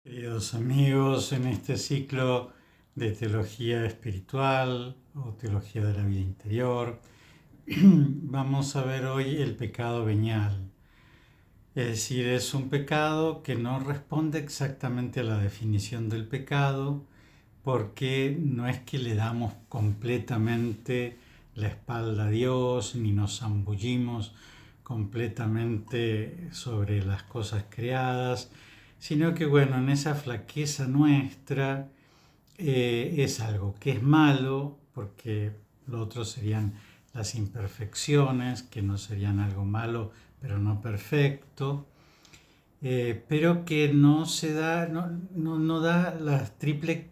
Queridos amigos, en este ciclo de teología espiritual o teología de la vida interior, vamos a ver hoy el pecado venial. Es decir, es un pecado que no responde exactamente a la definición del pecado, porque no es que le damos completamente la espalda a Dios, ni nos zambullimos completamente sobre las cosas creadas, sino que bueno, en esa flaqueza nuestra es algo que es malo, porque lo otro serían las imperfecciones, que no serían algo malo, pero no perfecto, pero que no se da, no da la triple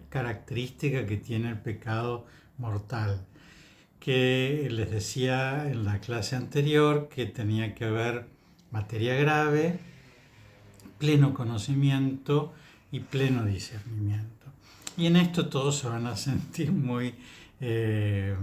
característica que tiene el pecado mortal, que les decía en la clase anterior que tenía que haber materia grave, pleno conocimiento y pleno discernimiento. Y en esto todos se van a sentir muy eh,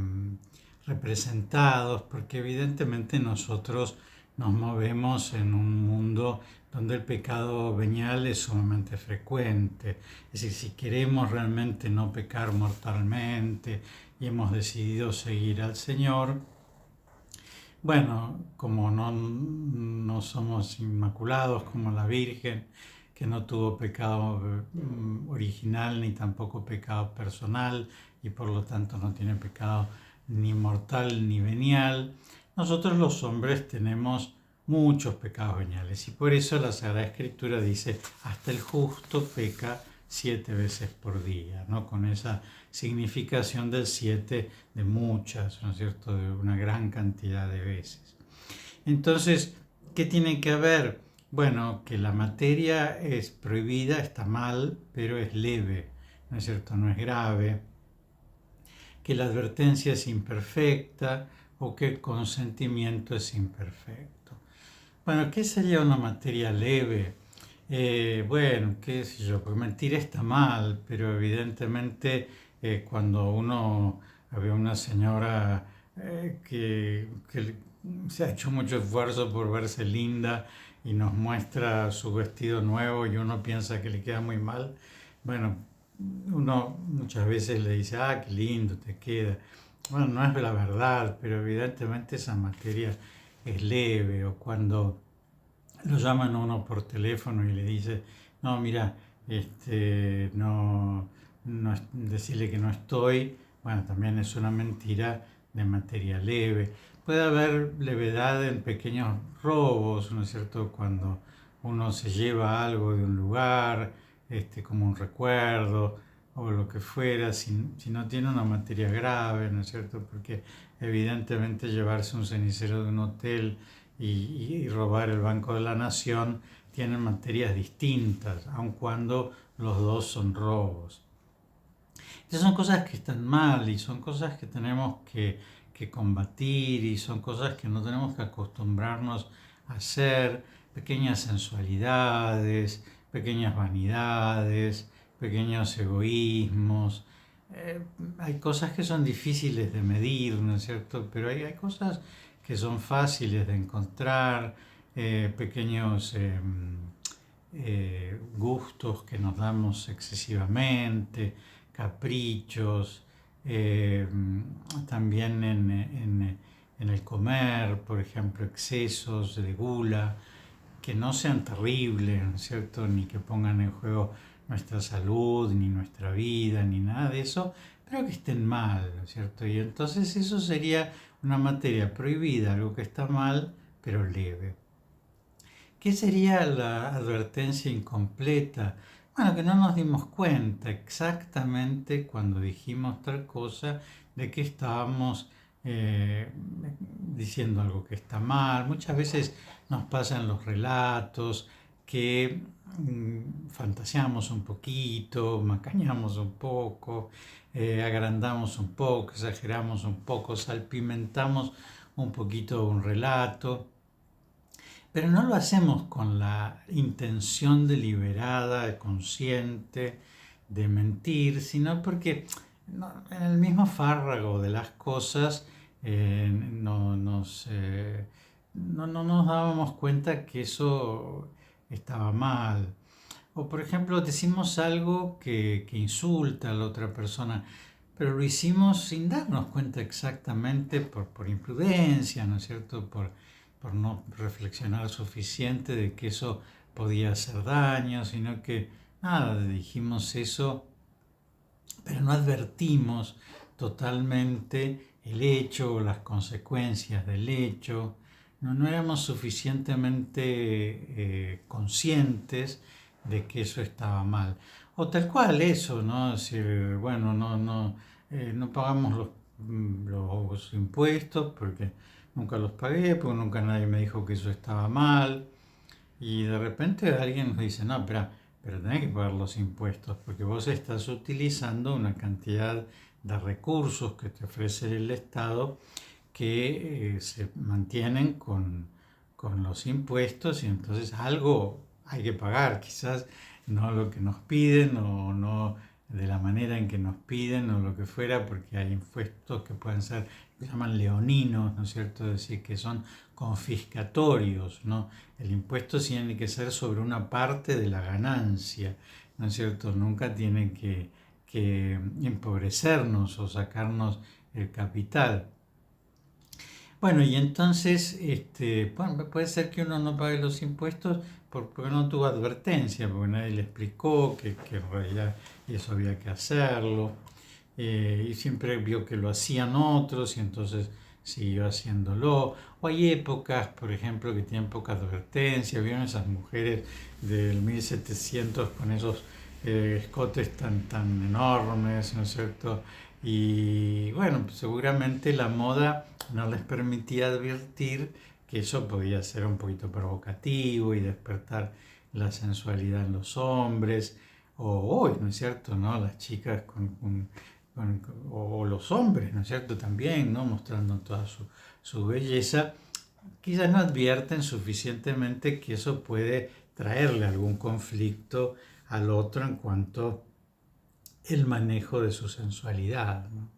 representados, porque evidentemente nosotros nos movemos en un mundo donde el pecado venial es sumamente frecuente. Es decir, si queremos realmente no pecar mortalmente y hemos decidido seguir al Señor, bueno, como no somos inmaculados como la Virgen, que no tuvo pecado original ni tampoco pecado personal y por lo tanto no tiene pecado ni mortal ni venial, nosotros los hombres tenemos muchos pecados veniales y por eso la Sagrada Escritura dice hasta el justo peca 7 veces por día, ¿no? Con esa significación del 7 de muchas, ¿no es cierto?, de una gran cantidad de veces. Entonces, ¿qué tiene que haber? Bueno, que la materia es prohibida, está mal, pero es leve, ¿no es cierto?, no es grave, que la advertencia es imperfecta o que el consentimiento es imperfecto. Bueno, ¿qué sería una materia leve? Bueno, qué sé yo, porque mentir está mal, pero evidentemente cuando uno ve a una señora que se ha hecho mucho esfuerzo por verse linda y nos muestra su vestido nuevo y uno piensa que le queda muy mal, bueno, uno muchas veces le dice, ah, qué lindo te queda. Bueno, no es la verdad, pero evidentemente esa materia es leve, o cuando lo llaman a uno por teléfono y le dice, no, mira, decirle que no estoy, bueno, también es una mentira de materia leve. Puede haber levedad en pequeños robos, ¿no es cierto? Cuando uno se lleva algo de un lugar, como un recuerdo o lo que fuera, si no tiene una materia grave, ¿no es cierto? Porque evidentemente llevarse un cenicero de un hotel y robar el Banco de la Nación tienen materias distintas, aun cuando los dos son robos. Esas son cosas que están mal y son cosas que tenemos que combatir y son cosas que no tenemos que acostumbrarnos a hacer, pequeñas sensualidades, pequeñas vanidades, pequeños egoísmos. Hay cosas que son difíciles de medir, ¿no es cierto? Pero hay cosas que son fáciles de encontrar, pequeños gustos que nos damos excesivamente, caprichos, eh, también en el comer, por ejemplo, excesos de gula, que no sean terribles, ¿no es cierto?, ni que pongan en juego nuestra salud, ni nuestra vida, ni nada de eso, pero que estén mal, ¿no es cierto? Y entonces eso sería una materia prohibida, algo que está mal, pero leve. ¿Qué sería la advertencia incompleta? Bueno, que no nos dimos cuenta exactamente cuando dijimos tal cosa de que estábamos diciendo algo que está mal. Muchas veces nos pasan los relatos que fantaseamos un poquito, macañamos un poco, agrandamos un poco, exageramos un poco, salpimentamos un poquito un relato. Pero no lo hacemos con la intención deliberada, consciente de mentir, sino porque en el mismo fárrago de las cosas no nos dábamos cuenta que eso estaba mal. O por ejemplo, decimos algo que insulta a la otra persona, pero lo hicimos sin darnos cuenta exactamente por imprudencia, ¿no es cierto? Por no reflexionar suficiente de que eso podía hacer daño, sino que nada, dijimos eso, pero no advertimos totalmente el hecho o las consecuencias del hecho. No éramos suficientemente conscientes de que eso estaba mal. O tal cual eso, ¿no? Es decir, bueno, no pagamos los impuestos porque nunca los pagué, porque nunca nadie me dijo que eso estaba mal. Y de repente alguien nos dice, no, pero tenés que pagar los impuestos porque vos estás utilizando una cantidad de recursos que te ofrece el Estado que se mantienen con los impuestos y entonces algo hay que pagar, quizás no lo que nos piden o no de la manera en que nos piden o lo que fuera, porque hay impuestos que pueden ser, que se llaman leoninos, ¿no es cierto? Es decir, que son confiscatorios, ¿no? El impuesto tiene que ser sobre una parte de la ganancia, ¿no es cierto? Nunca tiene que empobrecernos o sacarnos el capital. Bueno, y entonces, bueno, puede ser que uno no pague los impuestos porque no tuvo advertencia, porque nadie le explicó que en realidad eso había que hacerlo, y siempre vio que lo hacían otros y entonces siguió haciéndolo. O hay épocas, por ejemplo, que tienen poca advertencia, vieron esas mujeres del 1700 con esos escotes tan enormes, ¿no es cierto? Y bueno, pues seguramente la moda no les permitía advertir que eso podía ser un poquito provocativo y despertar la sensualidad en los hombres, o hoy, ¿no es cierto? ¿No? Las chicas o los hombres, ¿no es cierto? También, ¿no? Mostrando toda su belleza, quizás no advierten suficientemente que eso puede traerle algún conflicto al otro en cuanto el manejo de su sensualidad, ¿no?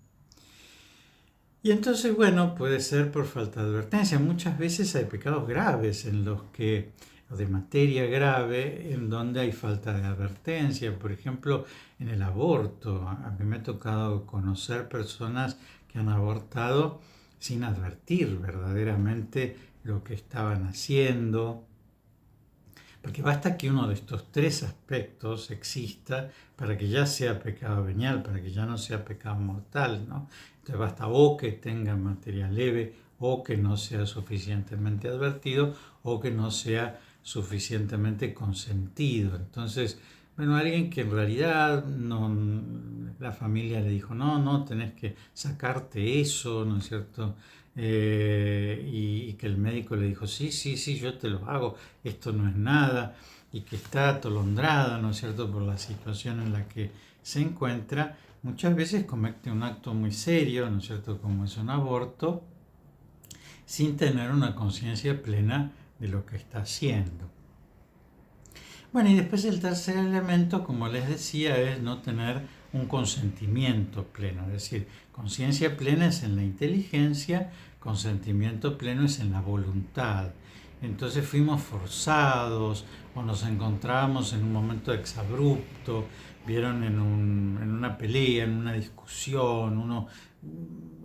Y entonces, bueno, puede ser por falta de advertencia. Muchas veces hay pecados graves en los que, o de materia grave, en donde hay falta de advertencia. Por ejemplo, en el aborto. A mí me ha tocado conocer personas que han abortado sin advertir verdaderamente lo que estaban haciendo. Porque basta que uno de estos tres aspectos exista para que ya sea pecado venial, para que ya no sea pecado mortal, ¿no? Entonces basta o que tenga materia leve, o que no sea suficientemente advertido, o que no sea suficientemente consentido. Entonces, bueno, alguien que en realidad no, la familia le dijo, no, tenés que sacarte eso, ¿no es cierto? Y que el médico le dijo, sí, yo te lo hago, esto no es nada, y que está atolondrada, ¿no es cierto?, por la situación en la que se encuentra, muchas veces comete un acto muy serio, ¿no es cierto?, como es un aborto, sin tener una conciencia plena de lo que está haciendo. Bueno, y después el tercer elemento, como les decía, es no tener un consentimiento pleno, es decir, conciencia plena es en la inteligencia, consentimiento pleno es en la voluntad. Entonces fuimos forzados o nos encontrábamos en un momento exabrupto, vieron en una pelea, en una discusión, uno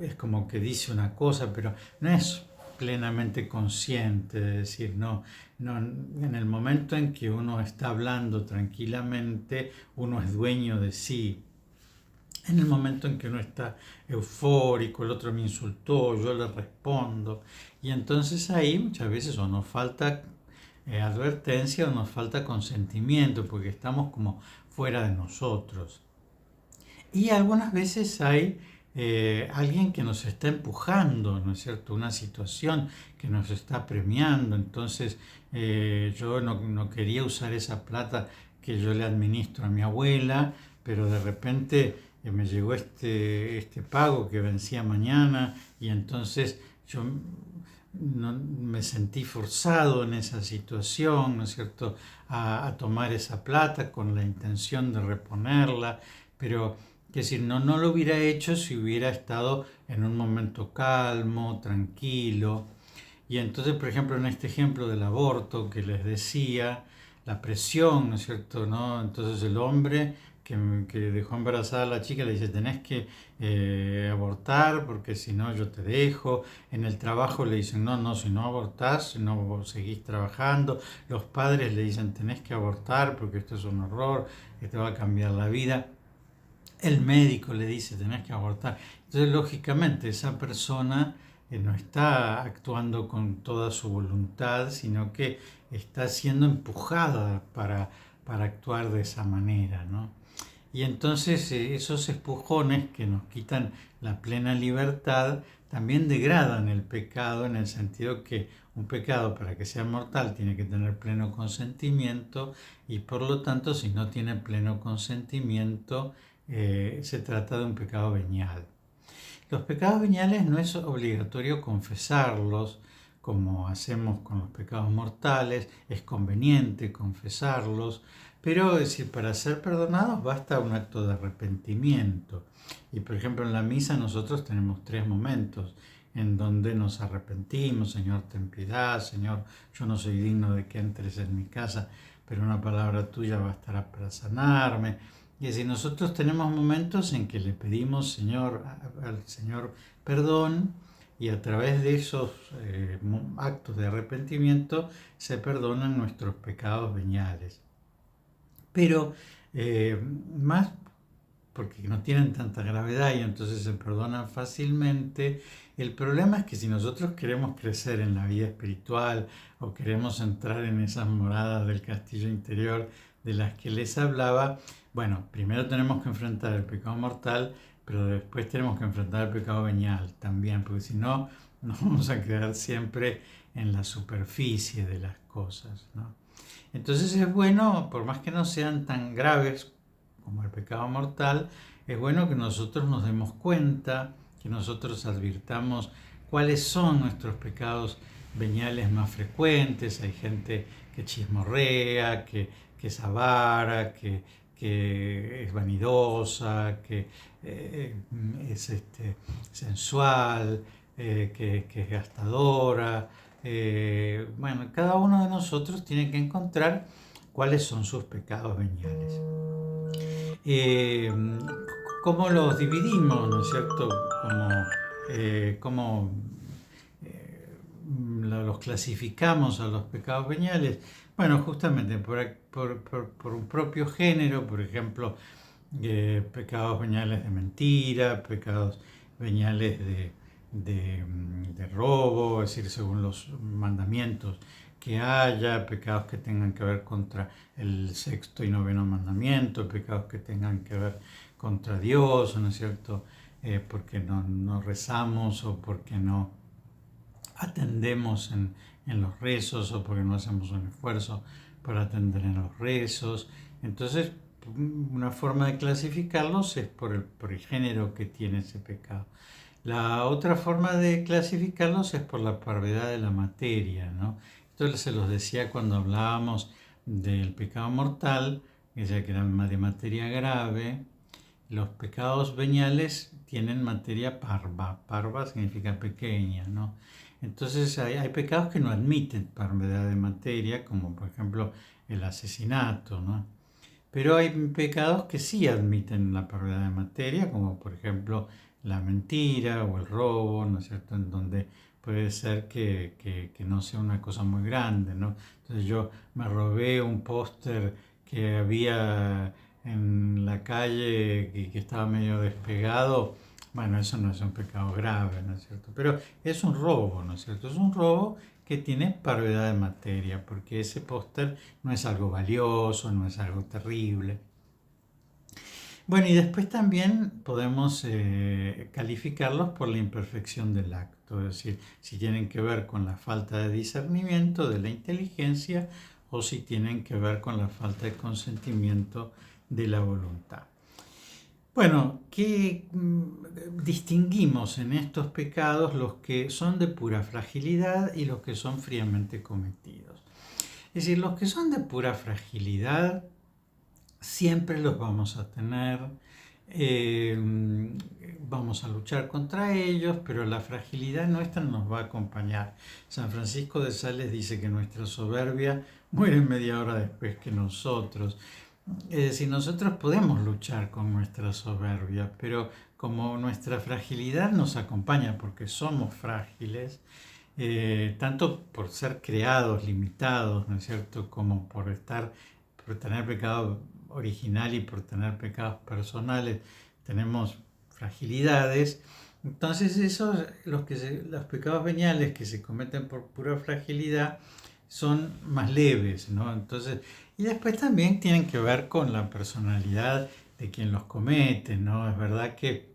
es como que dice una cosa, pero no es plenamente consciente, es decir, no, en el momento en que uno está hablando tranquilamente, uno es dueño de sí. En el momento en que uno está eufórico, el otro me insultó, yo le respondo. Y entonces ahí muchas veces o nos falta advertencia o nos falta consentimiento, porque estamos como fuera de nosotros. Y algunas veces hay alguien que nos está empujando, ¿no es cierto? Una situación que nos está premiando. Entonces yo no quería usar esa plata que yo le administro a mi abuela, pero de repente me llegó este pago que vencía mañana y entonces yo no, me sentí forzado en esa situación, ¿no es cierto?, a tomar esa plata con la intención de reponerla, pero que si no lo hubiera hecho si hubiera estado en un momento calmo, tranquilo. Y entonces, por ejemplo, en este ejemplo del aborto que les decía, la presión, ¿no es cierto? ¿No? Entonces el hombre que dejó embarazada a la chica le dice, tenés que abortar porque si no yo te dejo. En el trabajo le dicen, no, no, si no abortás, si no seguís trabajando. Los padres le dicen, tenés que abortar porque esto es un horror, que te va a cambiar la vida. El médico le dice, tenés que abortar. Entonces, lógicamente, esa persona no está actuando con toda su voluntad, sino que está siendo empujada para actuar de esa manera, ¿no? Y entonces esos empujones que nos quitan la plena libertad también degradan el pecado en el sentido que un pecado para que sea mortal tiene que tener pleno consentimiento y por lo tanto si no tiene pleno consentimiento se trata de un pecado venial. Los pecados veniales no es obligatorio confesarlos como hacemos con los pecados mortales, es conveniente confesarlos, pero es decir, para ser perdonados basta un acto de arrepentimiento. Y por ejemplo en la misa nosotros tenemos 3 momentos en donde nos arrepentimos, Señor, ten piedad, Señor, yo no soy digno de que entres en mi casa, pero una palabra tuya bastará para sanarme. Y es decir, nosotros tenemos momentos en que le pedimos al Señor perdón y a través de esos actos de arrepentimiento se perdonan nuestros pecados veniales. Pero más porque no tienen tanta gravedad y entonces se perdonan fácilmente. El problema es que si nosotros queremos crecer en la vida espiritual o queremos entrar en esas moradas del castillo interior de las que les hablaba, bueno, primero tenemos que enfrentar el pecado mortal, pero después tenemos que enfrentar el pecado venial también, porque si no, nos vamos a quedar siempre en la superficie de las cosas, ¿no? Entonces es bueno, por más que no sean tan graves como el pecado mortal, es bueno que nosotros nos demos cuenta, que nosotros advirtamos cuáles son nuestros pecados veniales más frecuentes. Hay gente que chismorrea, que es avara, que es vanidosa, que es sensual, que es gastadora. Bueno, cada uno de nosotros tiene que encontrar cuáles son sus pecados veniales. Eh, ¿Cómo los dividimos, no es cierto? ¿Cómo los clasificamos a los pecados veniales? Bueno, justamente por un propio género, por ejemplo, pecados veniales de mentira, pecados veniales de robo, es decir, según los mandamientos que haya, pecados que tengan que ver contra el 6º y 9º mandamiento, pecados que tengan que ver contra Dios, ¿no es cierto? Porque no rezamos o porque no atendemos en los rezos o porque no hacemos un esfuerzo para atender en los rezos. Entonces, una forma de clasificarlos es por el género que tiene ese pecado. La otra forma de clasificarlos es por la parvedad de la materia, ¿no? Esto se los decía cuando hablábamos del pecado mortal, que era de materia grave. Los pecados veniales tienen materia parva. Parva significa pequeña, ¿no? Entonces hay pecados que no admiten parvedad de materia, como por ejemplo el asesinato, ¿no? Pero hay pecados que sí admiten la parvedad de materia, como por ejemplo la mentira o el robo, ¿no es cierto? En donde puede ser que no sea una cosa muy grande, ¿no? Entonces yo me robé un póster que había en la calle que estaba medio despegado. Bueno, eso no es un pecado grave, ¿no es cierto? Pero es un robo, ¿no es cierto? Es un robo que tiene parvedad de materia, porque ese póster no es algo valioso, no es algo terrible. Bueno, y después también podemos calificarlos por la imperfección del acto, es decir, si tienen que ver con la falta de discernimiento, de la inteligencia, o si tienen que ver con la falta de consentimiento de la voluntad. Bueno, ¿qué distinguimos en estos pecados? Los que son de pura fragilidad y los que son fríamente cometidos. Es decir, los que son de pura fragilidad siempre los vamos a tener. vamos a luchar contra ellos, pero la fragilidad nuestra nos va a acompañar. San Francisco de Sales dice que nuestra soberbia muere media hora después que nosotros. Es decir, nosotros podemos luchar con nuestra soberbia, pero como nuestra fragilidad nos acompaña porque somos frágiles, tanto por ser creados, limitados, ¿no es cierto?, como por tener pecado original y por tener pecados personales, tenemos fragilidades. Entonces los pecados veniales que se cometen por pura fragilidad son más leves, ¿no? Entonces, y después también tienen que ver con la personalidad de quien los comete, ¿no? Es verdad que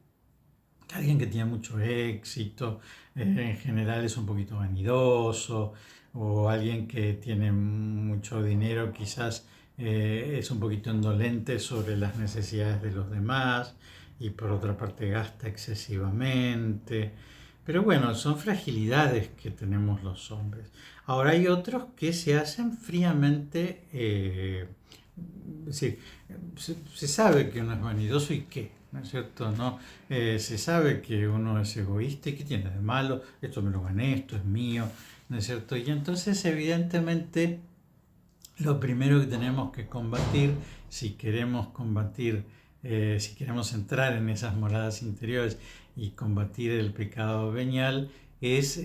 alguien que tiene mucho éxito, en general es un poquito vanidoso, o alguien que tiene mucho dinero quizás es un poquito indolente sobre las necesidades de los demás y por otra parte gasta excesivamente. Pero bueno, son fragilidades que tenemos los hombres. Ahora hay otros que se hacen fríamente, es decir, se sabe que uno es vanidoso y qué, ¿no es cierto? ¿No? Se sabe que uno es egoísta y qué tiene de malo, esto me lo gané, esto es mío, ¿no es cierto? Y entonces evidentemente lo primero que tenemos que combatir, si queremos entrar en esas moradas interiores y combatir el pecado venial, es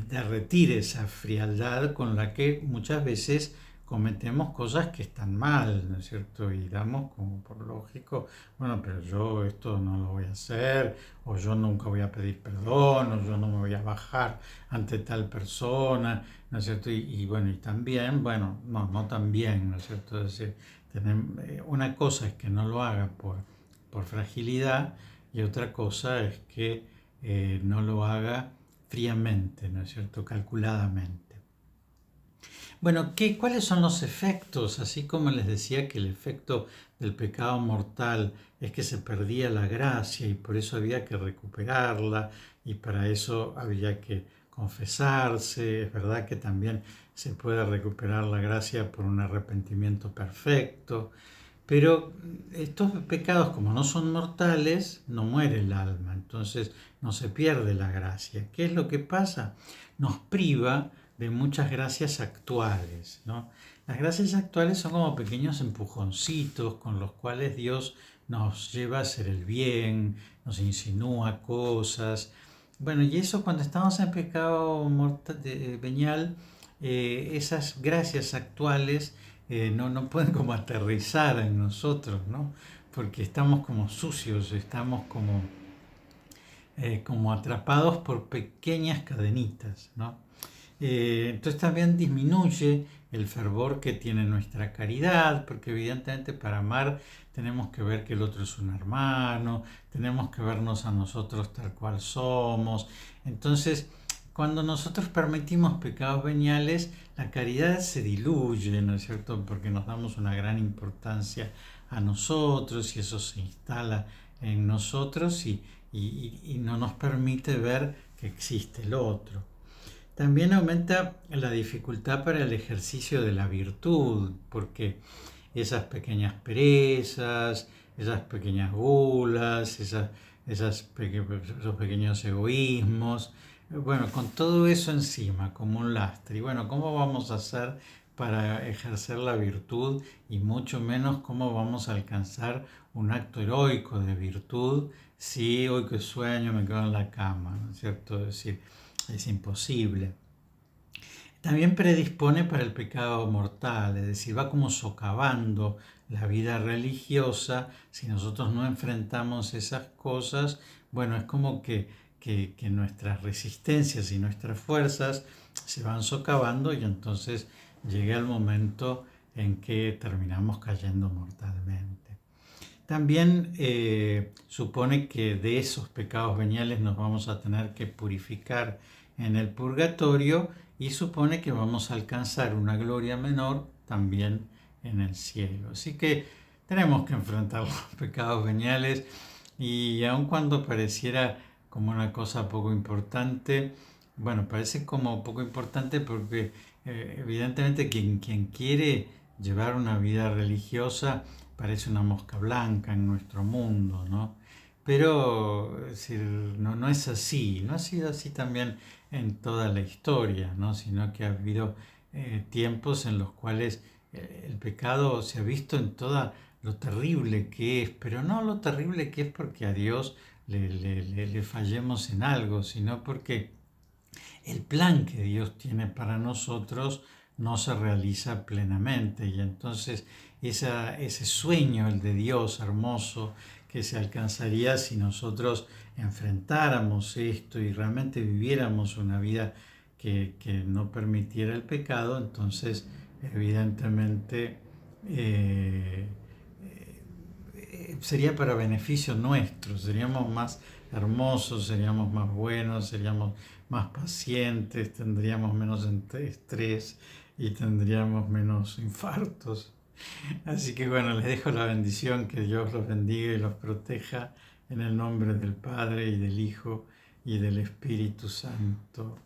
derretir esa frialdad con la que muchas veces cometemos cosas que están mal, ¿no es cierto? Y damos como por lógico, bueno, pero yo esto no lo voy a hacer, o yo nunca voy a pedir perdón, o yo no me voy a bajar ante tal persona, ¿no es cierto? Y bueno, y también, bueno, no también, ¿no es cierto? Es decir, una cosa es que no lo haga por fragilidad y otra cosa es que no lo haga fríamente, ¿no es cierto? Calculadamente. Bueno, ¿cuáles son los efectos? Así como les decía que el efecto del pecado mortal es que se perdía la gracia y por eso había que recuperarla y para eso había que confesarse. Es verdad que también se puede recuperar la gracia por un arrepentimiento perfecto, pero estos pecados, como no son mortales, no muere el alma, entonces no se pierde la gracia. ¿Qué es lo que pasa? Nos priva de muchas gracias actuales, ¿no? Las gracias actuales son como pequeños empujoncitos con los cuales Dios nos lleva a hacer el bien, nos insinúa cosas. Bueno, y eso cuando estamos en pecado venial, esas gracias actuales no pueden como aterrizar en nosotros, ¿no? Porque estamos como sucios, estamos como atrapados por pequeñas cadenitas, ¿no? Entonces también disminuye el fervor que tiene nuestra caridad, porque evidentemente para amar tenemos que ver que el otro es un hermano, tenemos que vernos a nosotros tal cual somos. Entonces, cuando nosotros permitimos pecados veniales, la caridad se diluye, ¿no es cierto? Porque nos damos una gran importancia a nosotros y eso se instala en nosotros y no nos permite ver que existe el otro. También aumenta la dificultad para el ejercicio de la virtud, porque esas pequeñas perezas, esas pequeñas gulas, esos pequeños egoísmos, bueno, con todo eso encima, como un lastre. Y bueno, ¿cómo vamos a hacer para ejercer la virtud? Y mucho menos cómo vamos a alcanzar un acto heroico de virtud si hoy que sueño me quedo en la cama, ¿no es cierto? Es decir, es imposible. También predispone para el pecado mortal, es decir, va como socavando la vida religiosa. Si nosotros no enfrentamos esas cosas, bueno, es como que nuestras resistencias y nuestras fuerzas se van socavando y entonces llega el momento en que terminamos cayendo mortalmente. También supone que de esos pecados veniales nos vamos a tener que purificar en el purgatorio y supone que vamos a alcanzar una gloria menor también en el cielo. Así que tenemos que enfrentar los pecados veniales y aun cuando pareciera como una cosa poco importante, bueno, parece como poco importante porque evidentemente quien quiere llevar una vida religiosa parece una mosca blanca en nuestro mundo, ¿no? Pero es decir, no es así, no ha sido así también en toda la historia, ¿no? Sino que ha habido tiempos en los cuales el pecado se ha visto en toda lo terrible que es, pero no lo terrible que es porque a Dios le fallemos en algo, sino porque el plan que Dios tiene para nosotros no se realiza plenamente y entonces ese sueño, el de Dios hermoso, que se alcanzaría si nosotros enfrentáramos esto y realmente viviéramos una vida que no permitiera el pecado, entonces evidentemente eh, sería para beneficio nuestro, seríamos más hermosos, seríamos más buenos, seríamos más pacientes, tendríamos menos estrés y tendríamos menos infartos. Así que bueno, les dejo la bendición, que Dios los bendiga y los proteja en el nombre del Padre y del Hijo y del Espíritu Santo.